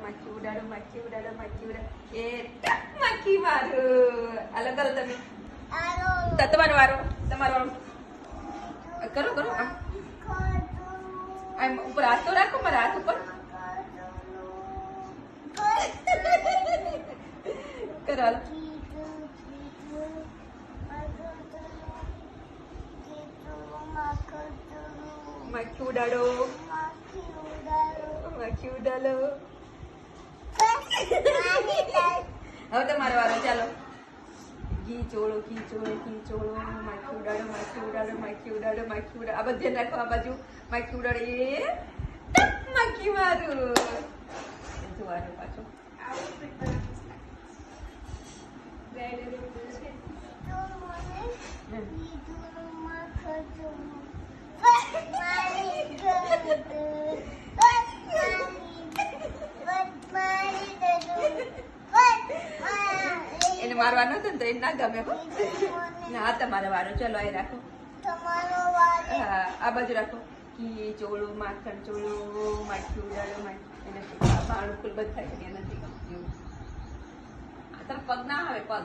માખી ઉડાડો માખી ઉડાડો માખી ઉડાડો એ માખી મારું હાલો કરો તમે તમારો વારો કરો કરો આમ ઉપર હાથ તો રાખો મારા હાથ ઉપર કરો હાલો માખી ઉડાડો માખી ઉડાડો હવે તમારો વારો ચાલો ઘી ચોળો માખી ઉડાડો માખી ઉડાડો માખી ઉડાડો માખી ઉડાડો આ બધે રાખો આ બાજુ માખી ઉડાડો એ માખી મારું જોવાનું પાછું એને મારવાનો હતો ને તો એને ના ગમે ના તમારો વારો ચલો એ રાખો હા આ બાજુ રાખો ઘી ચોળું માખણ ચોળું માખી ઉડાડો માખી એને બાણું ફૂલ બધા થાય નથી ગમતું તાર પગ ના આવે પગ